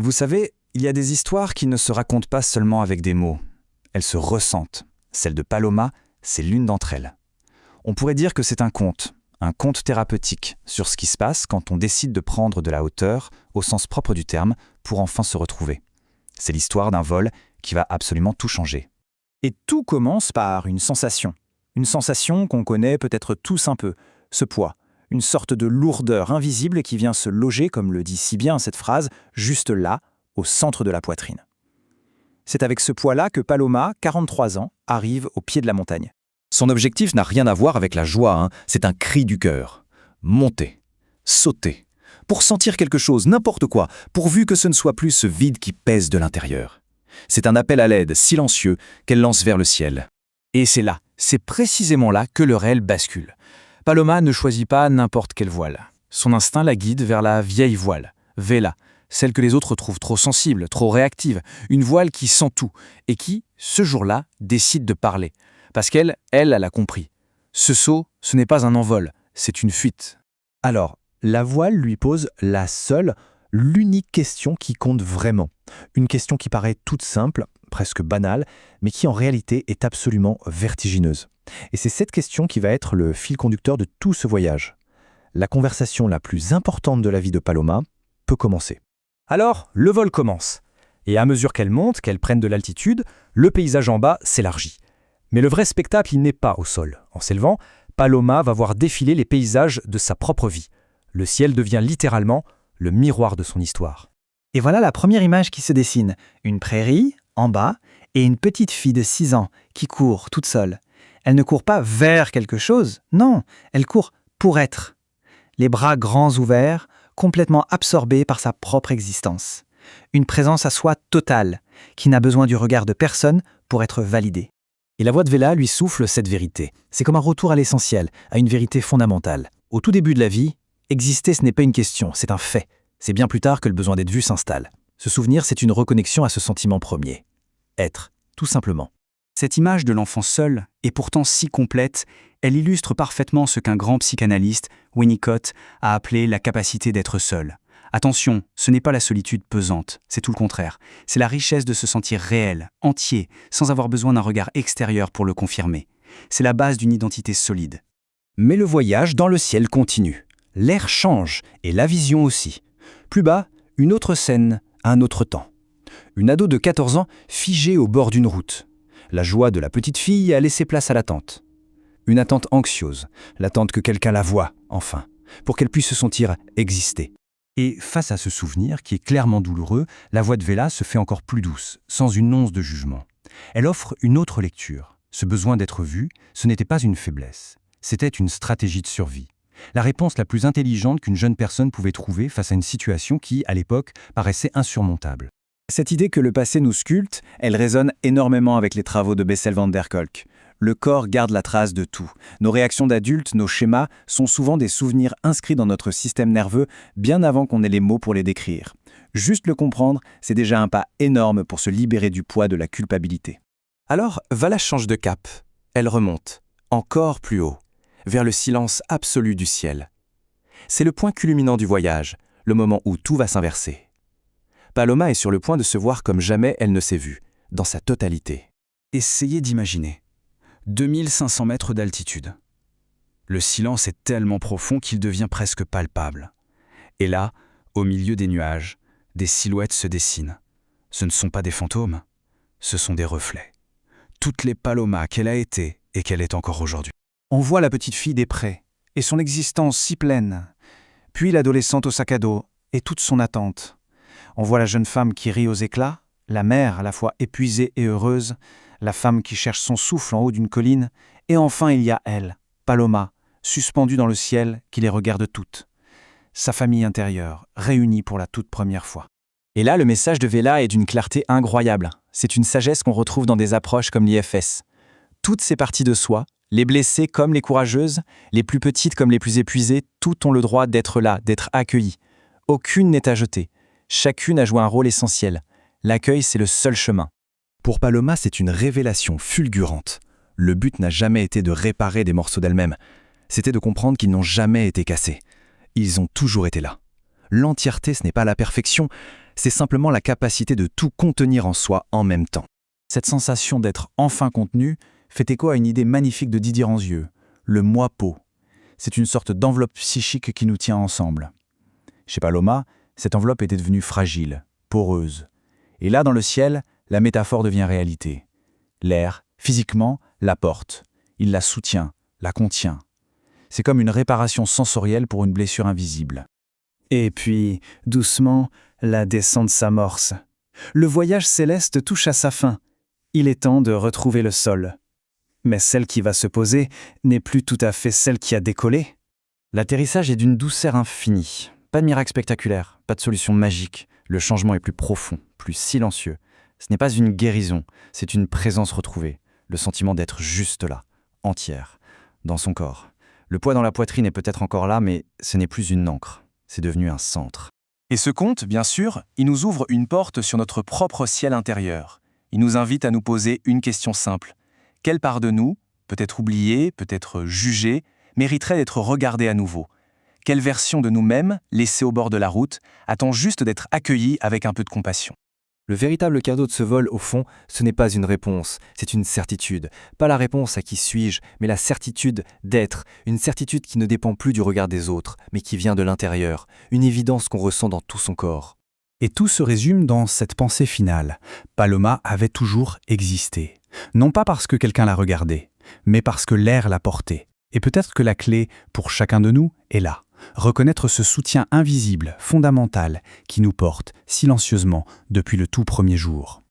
Vous savez, il y a des histoires qui ne se racontent pas seulement avec des mots. Elles se ressentent. Celle de Paloma, c'est l'une d'entre elles. On pourrait dire que c'est un conte thérapeutique sur ce qui se passe quand on décide de prendre de la hauteur, au sens propre du terme, pour enfin se retrouver. C'est l'histoire d'un vol qui va absolument tout changer. Et tout commence par une sensation. Une sensation qu'on connaît peut-être tous un peu, ce poids. Une sorte de lourdeur invisible qui vient se loger, comme le dit si bien cette phrase, juste là, au centre de la poitrine. C'est avec ce poids-là que Paloma, 43 ans, arrive au pied de la montagne. Son objectif n'a rien à voir avec la joie, c'est un cri du cœur. Monter, sauter, pour sentir quelque chose, n'importe quoi, pourvu que ce ne soit plus ce vide qui pèse de l'intérieur. C'est un appel à l'aide silencieux qu'elle lance vers le ciel. Et c'est précisément là que le réel bascule. Paloma ne choisit pas n'importe quelle voile. Son instinct la guide vers la vieille voile, Vela, celle que les autres trouvent trop sensible, trop réactive, une voile qui sent tout et qui, ce jour-là, décide de parler. Parce qu'elle a compris. Ce saut, ce n'est pas un envol, c'est une fuite. Alors, la voile lui pose la seule, l'unique question qui compte vraiment. Une question qui paraît toute simple, presque banale, mais qui en réalité est absolument vertigineuse. Et c'est cette question qui va être le fil conducteur de tout ce voyage. La conversation la plus importante de la vie de Paloma peut commencer. Alors, le vol commence. Et à mesure qu'elle monte, qu'elle prenne de l'altitude, le paysage en bas s'élargit. Mais le vrai spectacle, il n'est pas au sol. En s'élevant, Paloma va voir défiler les paysages de sa propre vie. Le ciel devient littéralement le miroir de son histoire. Et voilà la première image qui se dessine. Une prairie, en bas, et une petite fille de 6 ans qui court toute seule. Elle ne court pas vers quelque chose, non, elle court pour être. Les bras grands ouverts, complètement absorbée par sa propre existence. Une présence à soi totale, qui n'a besoin du regard de personne pour être validée. Et la voix de Vela lui souffle cette vérité. C'est comme un retour à l'essentiel, à une vérité fondamentale. Au tout début de la vie, exister ce n'est pas une question, c'est un fait. C'est bien plus tard que le besoin d'être vu s'installe. Se souvenir, c'est une reconnexion à ce sentiment premier. Être, tout simplement. Cette image de l'enfant seul est pourtant si complète, elle illustre parfaitement ce qu'un grand psychanalyste, Winnicott, a appelé la capacité d'être seul. Attention, ce n'est pas la solitude pesante, c'est tout le contraire. C'est la richesse de se sentir réel, entier, sans avoir besoin d'un regard extérieur pour le confirmer. C'est la base d'une identité solide. Mais le voyage dans le ciel continue. L'air change, et la vision aussi. Plus bas, une autre scène, un autre temps. Une ado de 14 ans figée au bord d'une route. La joie de la petite fille a laissé place à l'attente. Une attente anxieuse, l'attente que quelqu'un la voie, enfin, pour qu'elle puisse se sentir exister. Et face à ce souvenir qui est clairement douloureux, la voix de Vela se fait encore plus douce, sans une once de jugement. Elle offre une autre lecture. Ce besoin d'être vue, ce n'était pas une faiblesse, c'était une stratégie de survie. La réponse la plus intelligente qu'une jeune personne pouvait trouver face à une situation qui, à l'époque, paraissait insurmontable. Cette idée que le passé nous sculpte, elle résonne énormément avec les travaux de Bessel van der Kolk. Le corps garde la trace de tout. Nos réactions d'adultes, nos schémas, sont souvent des souvenirs inscrits dans notre système nerveux bien avant qu'on ait les mots pour les décrire. Juste le comprendre, c'est déjà un pas énorme pour se libérer du poids de la culpabilité. Alors, Vala change de cap. Elle remonte, encore plus haut, vers le silence absolu du ciel. C'est le point culminant du voyage, le moment où tout va s'inverser. Paloma est sur le point de se voir comme jamais elle ne s'est vue, dans sa totalité. Essayez d'imaginer. 2500 mètres d'altitude. Le silence est tellement profond qu'il devient presque palpable. Et là, au milieu des nuages, des silhouettes se dessinent. Ce ne sont pas des fantômes, ce sont des reflets. Toutes les Palomas qu'elle a été et qu'elle est encore aujourd'hui. On voit la petite fille des prés, et son existence si pleine. Puis l'adolescente au sac à dos, et toute son attente. On voit la jeune femme qui rit aux éclats, la mère à la fois épuisée et heureuse, la femme qui cherche son souffle en haut d'une colline, et enfin il y a elle, Paloma, suspendue dans le ciel, qui les regarde toutes. Sa famille intérieure, réunie pour la toute première fois. Et là, le message de Vela est d'une clarté incroyable. C'est une sagesse qu'on retrouve dans des approches comme l'IFS. Toutes ces parties de soi, les blessées comme les courageuses, les plus petites comme les plus épuisées, toutes ont le droit d'être là, d'être accueillies. Aucune n'est à jeter. Chacune a joué un rôle essentiel. L'accueil, c'est le seul chemin. Pour Paloma, c'est une révélation fulgurante. Le but n'a jamais été de réparer des morceaux d'elle-même. C'était de comprendre qu'ils n'ont jamais été cassés. Ils ont toujours été là. L'entièreté, ce n'est pas la perfection. c'est simplement la capacité de tout contenir en soi en même temps. Cette sensation d'être enfin contenu fait écho à une idée magnifique de Didier Ranzieux, le moi-peau. C'est une sorte d'enveloppe psychique qui nous tient ensemble. Chez Paloma, cette enveloppe était devenue fragile, poreuse. Et là, dans le ciel, la métaphore devient réalité. L'air, physiquement, la porte. Il la soutient, la contient. C'est comme une réparation sensorielle pour une blessure invisible. Et puis, doucement, la descente s'amorce. Le voyage céleste touche à sa fin. Il est temps de retrouver le sol. Mais celle qui va se poser n'est plus tout à fait celle qui a décollé. L'atterrissage est d'une douceur infinie. Pas de miracle spectaculaire, pas de solution magique. Le changement est plus profond, plus silencieux. Ce n'est pas une guérison, c'est une présence retrouvée. Le sentiment d'être juste là, entière, dans son corps. Le poids dans la poitrine est peut-être encore là, mais ce n'est plus une ancre. C'est devenu un centre. Et ce conte, bien sûr, il nous ouvre une porte sur notre propre ciel intérieur. Il nous invite à nous poser une question simple. Quelle part de nous, peut-être oubliée, peut-être jugée, mériterait d'être regardée à nouveau? Quelle version de nous-mêmes, laissée au bord de la route, attend juste d'être accueillie avec un peu de compassion? Le véritable cadeau de ce vol, au fond, ce n'est pas une réponse, c'est une certitude. Pas la réponse à qui suis-je, mais la certitude d'être. Une certitude qui ne dépend plus du regard des autres, mais qui vient de l'intérieur. Une évidence qu'on ressent dans tout son corps. Et tout se résume dans cette pensée finale. Paloma avait toujours existé. Non pas parce que quelqu'un la regardait, mais parce que l'air la portait. Et peut-être que la clé, pour chacun de nous, est là. Reconnaître ce soutien invisible, fondamental, qui nous porte silencieusement depuis le tout premier jour.